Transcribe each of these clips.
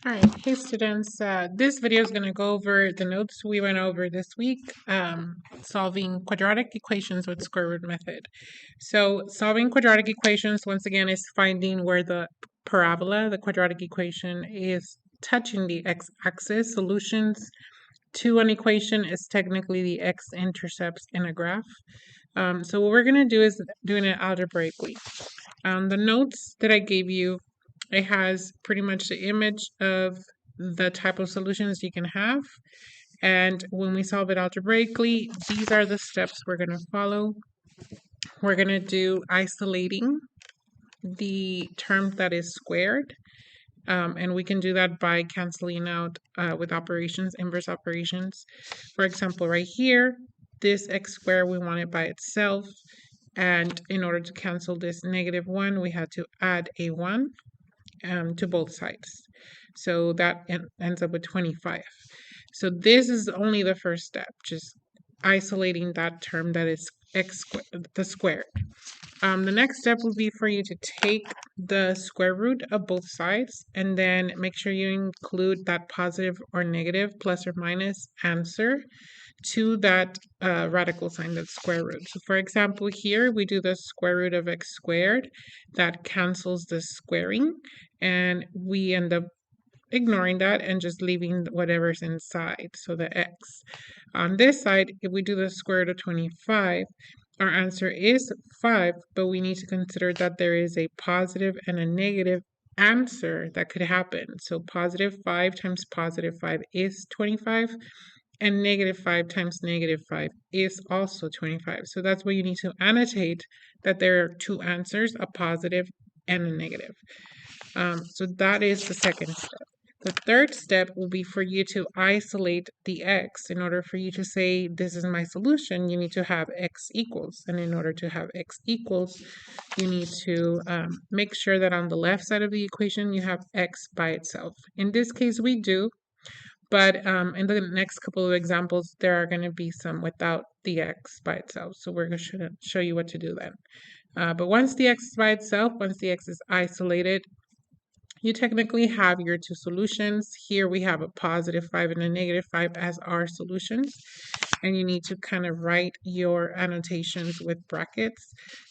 All right, hey students, this video is going to go over the notes we went over this week, solving quadratic equations with square root method. So solving quadratic equations, once again, is finding where the parabola, the quadratic equation, is touching the x-axis. Solutions to an equation is technically the x-intercepts in a graph. So what we're going to do is doing it algebraically. The notes that I gave you, it has pretty much the image of the type of solutions you can have. And when we solve it algebraically, these are the steps we're going to follow. We're going to do isolating the term that is squared. And we can do that by canceling out with operations, inverse operations. For example, right here, this x squared, we want it by itself. And in order to cancel this -1, we had to add a 1 to both sides. So that ends up with 25. So this is only the first step, just isolating that term that is x squared, the squared. The next step would be for you to take the square root of both sides and then make sure you include that positive or negative, plus or minus answer to that radical sign, that square root. So for example, here we do the square root of x squared. That cancels the squaring, and we end up ignoring that and just leaving whatever's inside, so the x. On this side, if we do the square root of 25, our answer is 5, but we need to consider that there is a positive and a negative answer that could happen. So positive 5 times positive 5 is 25, and -5 times -5 is also 25. So that's why you need to annotate that there are two answers, a positive and a negative. So that is the second step. The third step will be for you to isolate the x. In order for you to say, this is my solution, you need to have x equals. And in order to have x equals, you need to make sure that on the left side of the equation, you have x by itself. In this case, we do. But in the next couple of examples, there are going to be some without the x by itself. So we're going to show you what to do then. But once the x is by itself, once the x is isolated, you technically have your two solutions. Here we have a positive 5 and a -5 as our solutions. And you need to kind of write your annotations with brackets.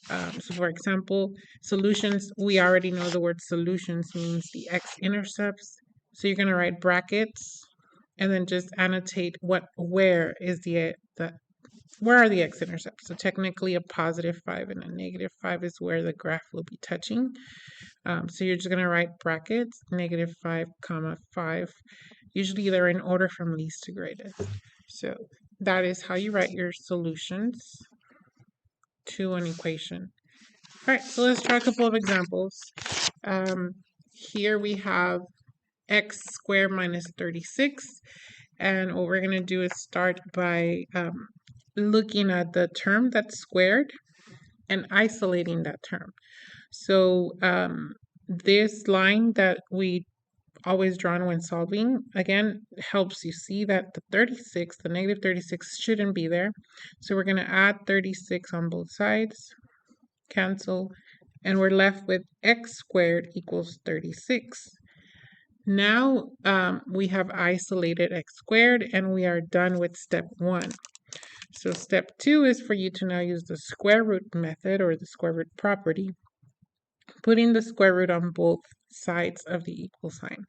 So for example, solutions, we already know the word solutions means the x-intercepts. So you're going to write brackets and then just annotate where are the x-intercepts. So technically a positive 5 and a -5 is where the graph will be touching. So you're just going to write brackets, -5, comma 5. Usually they're in order from least to greatest. So that is how you write your solutions to an equation. All right, so let's try a couple of examples. Here we have x squared minus 36. And what we're going to do is start by looking at the term that's squared and isolating that term. So this line that we always drawn when solving, again, helps you see that the 36, the -36 shouldn't be there. So we're going to add 36 on both sides, cancel, and we're left with x squared equals 36. Now we have isolated x squared and we are done with step 1. So step 2 is for you to now use the square root method or the square root property, putting the square root on both sides of the equal sign.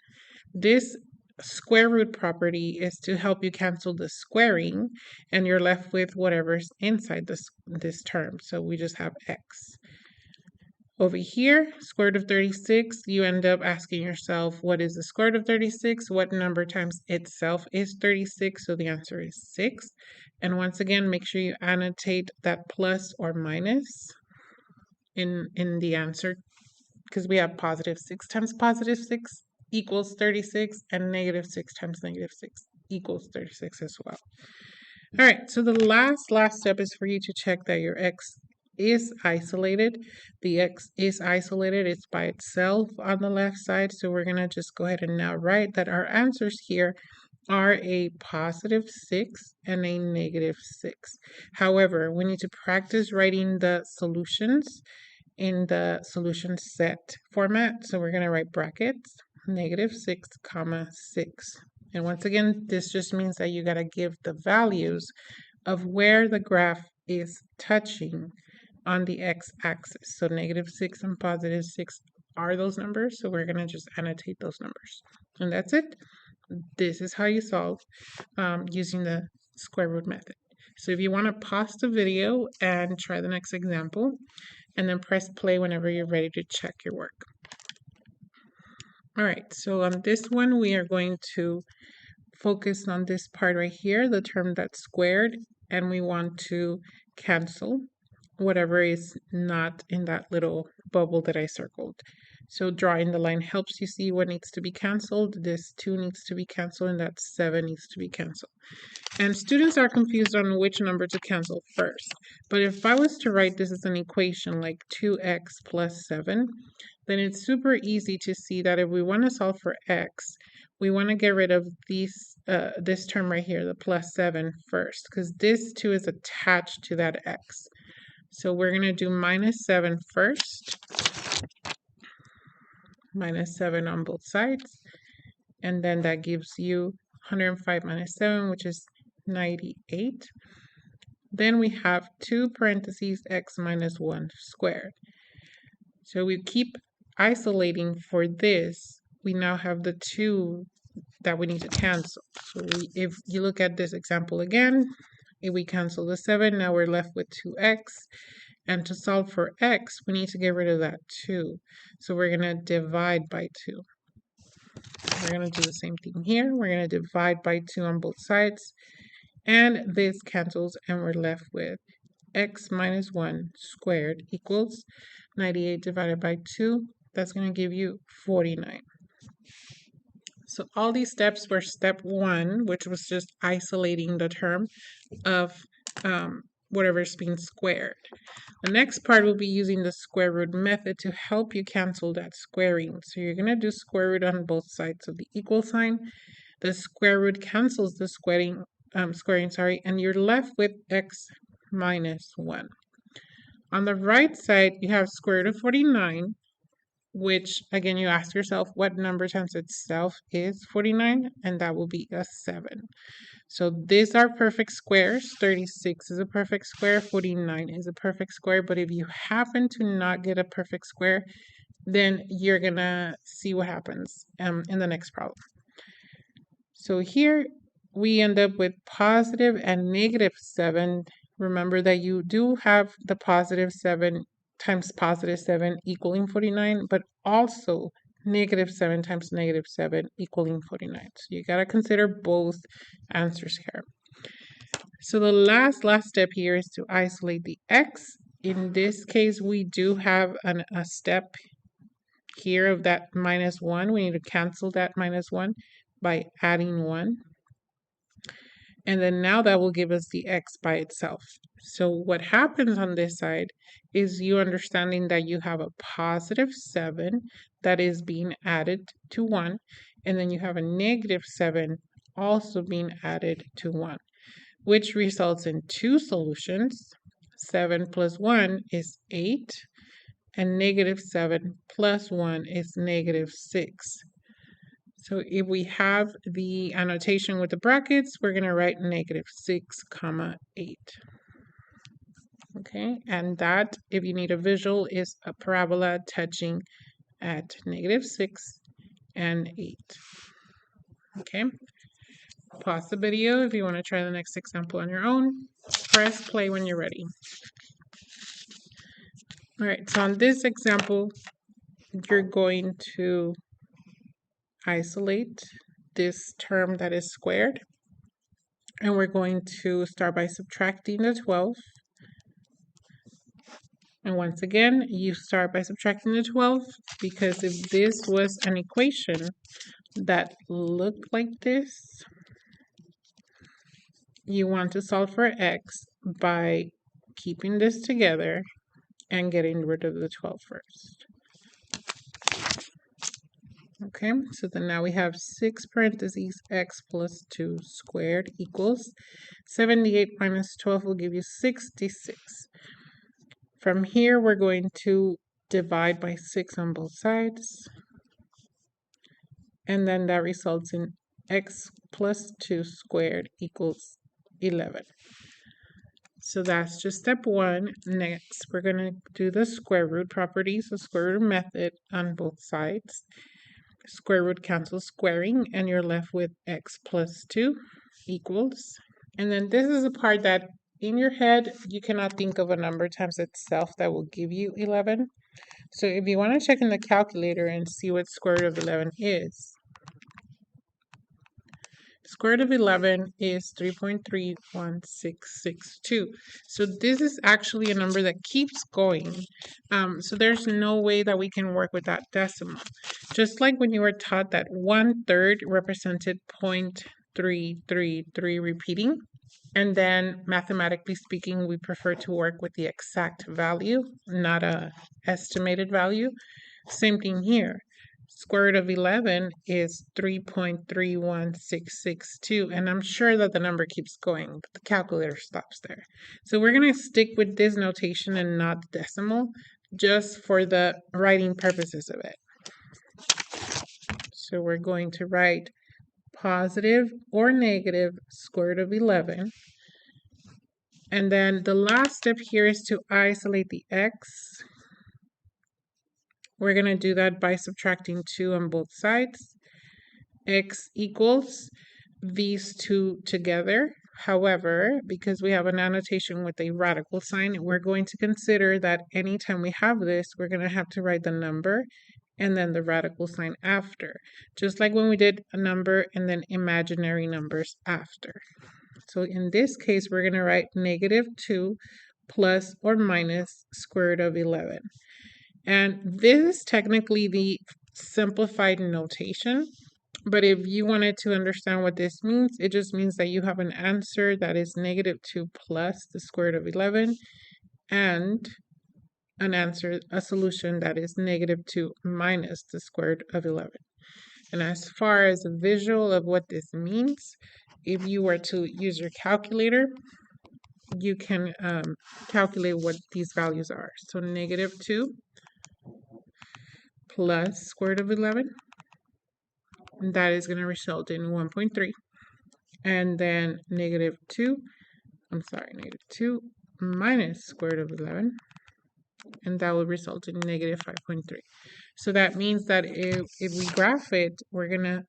This square root property is to help you cancel the squaring, and you're left with whatever's inside this term. So we just have x. Over here, square root of 36, you end up asking yourself, what is the square root of 36? What number times itself is 36? So the answer is 6. And once again, make sure you annotate that plus or minus in the answer, because we have positive 6 times positive 6 equals 36, and -6 times -6 equals 36 as well. All right, so the last step is for you to check that your x is isolated. The x is isolated, it's by itself on the left side. So we're going to just go ahead and now write that our answers here are a positive 6 and a -6. However, we need to practice writing the solutions in the solution set format. So we're going to write brackets, negative 6 comma 6. And once again, this just means that you got to give the values of where the graph is touching on the x-axis. So negative 6 and positive 6 are those numbers, so we're going to just annotate those numbers. And that's it. This is how you solve using the square root method. So if you want to pause the video and try the next example, and then press play whenever you're ready to check your work. All right, so on this one, we are going to focus on this part right here, the term that's squared, and we want to cancel whatever is not in that little bubble that I circled. So drawing the line helps you see what needs to be canceled. This 2 needs to be canceled, and that 7 needs to be canceled. And students are confused on which number to cancel first. But if I was to write this as an equation like 2x plus 7, then it's super easy to see that if we want to solve for x, we want to get rid of this term right here, the plus 7 first, because this 2 is attached to that x. So we're going to do minus 7 first, minus 7 on both sides, and then that gives you 105 minus 7, which is 98. Then we have 2 parentheses x minus 1 squared. So we keep isolating for this. We now have the 2 that we need to cancel. So if you look at this example again, if we cancel the 7, now we're left with 2x. And to solve for x, we need to get rid of that 2. So we're going to divide by 2. We're going to do the same thing here. We're going to divide by 2 on both sides. And this cancels, and we're left with x minus 1 squared equals 98 divided by 2. That's going to give you 49. So all these steps were step 1, which was just isolating the term of whatever's being squared. The next part will be using the square root method to help you cancel that squaring. So you're going to do square root on both sides of the equal sign. The square root cancels the squaring, and you're left with x minus 1. On the right side, you have square root of 49, which, again, you ask yourself what number times itself is 49, and that will be a 7. So these are perfect squares. 36 is a perfect square, 49 is a perfect square, but if you happen to not get a perfect square, then you're going to see what happens in the next problem. So here we end up with positive and negative 7. Remember that you do have the positive 7 times positive 7 equaling 49, but also negative 7 times negative 7 equaling 49. So you got to consider both answers here. So the last step here is to isolate the x. In this case, we do have a step here of that minus 1. We need to cancel that minus 1 by adding 1. And then now that will give us the x by itself. So what happens on this side is you understanding that you have a positive 7 that is being added to 1, and then you have a negative 7 also being added to 1, which results in 2 solutions. 7 plus 1 is 8, and negative 7 plus 1 is negative 6. So if we have the annotation with the brackets, we're going to write negative 6 comma 8. Okay, and that, if you need a visual, is a parabola touching at negative 6 and 8. Okay, pause the video if you want to try the next example on your own. Press play when you're ready. All right, so on this example, you're going to isolate this term that is squared. And we're going to start by subtracting the 12. And once again, you start by subtracting the 12 because if this was an equation that looked like this, you want to solve for x by keeping this together and getting rid of the 12 first. Okay, so then now we have 6 parentheses x plus 2 squared equals 78 minus 12 will give you 66. From here, we're going to divide by 6 on both sides. and then that results in x plus 2 squared equals 11. So that's just step one. Next, we're going to do the square root properties, the square root method on both sides. Square root cancels squaring, and you're left with x plus 2 equals. And then this is a part that in your head, you cannot think of a number times itself that will give you 11. So if you want to check in the calculator and see what square root of 11 is, square root of 11 is 3.31662. So this is actually a number that keeps going. So there's no way that we can work with that decimal. Just like when you were taught that 1/3 represented 0.333 repeating, and then mathematically speaking, we prefer to work with the exact value, not a estimated value. Same thing here. Square root of 11 is 3.31662, and I'm sure that the number keeps going, but the calculator stops there. So we're going to stick with this notation and not the decimal, just for the writing purposes of it. So we're going to write positive or negative square root of 11. And then the last step here is to isolate the x. We're going to do that by subtracting 2 on both sides. X equals these two together. However, because we have an annotation with a radical sign, we're going to consider that anytime we have this, we're going to have to write the number and then the radical sign after. Just like when we did a number and then imaginary numbers after. So in this case, we're going to write -2 plus or minus square root of 11. And this is technically the simplified notation, but if you wanted to understand what this means, it just means that you have an answer that is -2 plus the square root of 11 and an answer, a solution that is -2 minus the square root of 11. And as far as a visual of what this means, if you were to use your calculator, you can calculate what these values are. So -2 plus square root of 11, and that is going to result in 1.3. And then -2 minus square root of 11, and that will result in -5.3. So that means that if we graph it, we're going to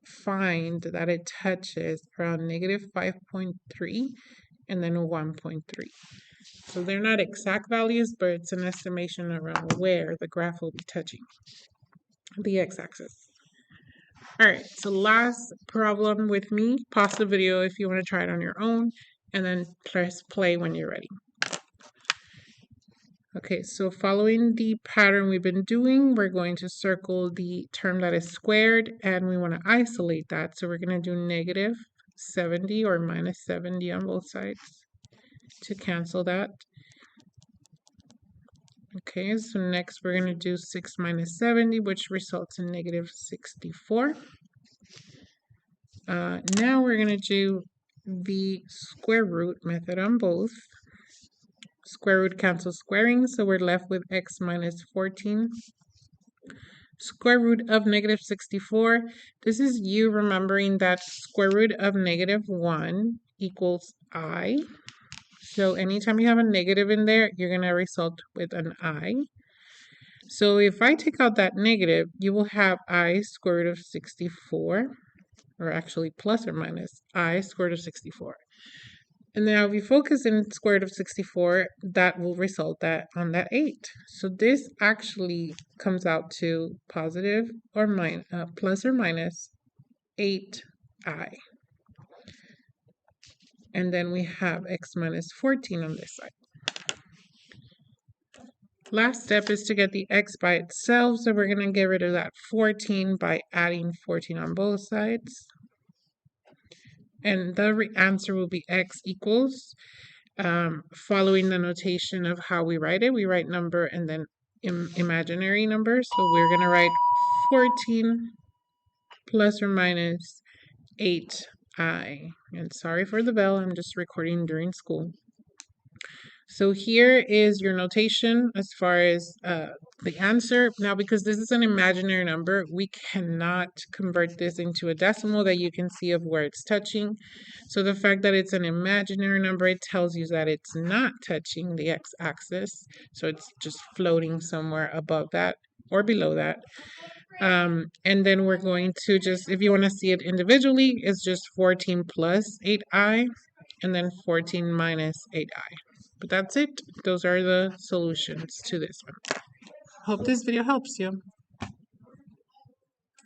find that it touches around -5.3 and then 1.3. So they're not exact values, but it's an estimation around where the graph will be touching the x-axis. All right, so last problem with me. Pause the video if you want to try it on your own, and then press play when you're ready. Okay, so following the pattern we've been doing, we're going to circle the term that is squared, and we want to isolate that. So we're going to do -70 or -70 on both sides to cancel that. Okay, so next we're going to do 6 minus 70, which results in -64. Now we're going to do the square root method on both. Square root cancels squaring, so we're left with x minus 14. Square root of -64. This is you remembering that square root of -1 equals I. So anytime you have a negative in there, you're going to result with an I. So if I take out that negative, you will have I square root of 64, or actually plus or minus I square root of 64. And now if you focus in square root of 64, that will result on that 8. So this actually comes out to positive or plus or minus 8I. And then we have x minus 14 on this side. Last step is to get the x by itself. So we're going to get rid of that 14 by adding 14 on both sides. And the answer will be x equals, following the notation of how we write it. We write number and then imaginary numbers. So we're going to write 14 plus or minus 8i. And sorry for the bell, I'm just recording during school. So here is your notation as far as the answer. Now, because this is an imaginary number, we cannot convert this into a decimal that you can see of where it's touching. So the fact that it's an imaginary number, it tells you that it's not touching the x-axis. So it's just floating somewhere above that or below that. And then we're going to just, if you want to see it individually, it's just 14 plus 8i and then 14 minus 8i. But that's it. Those are the solutions to this one. Hope this video helps you.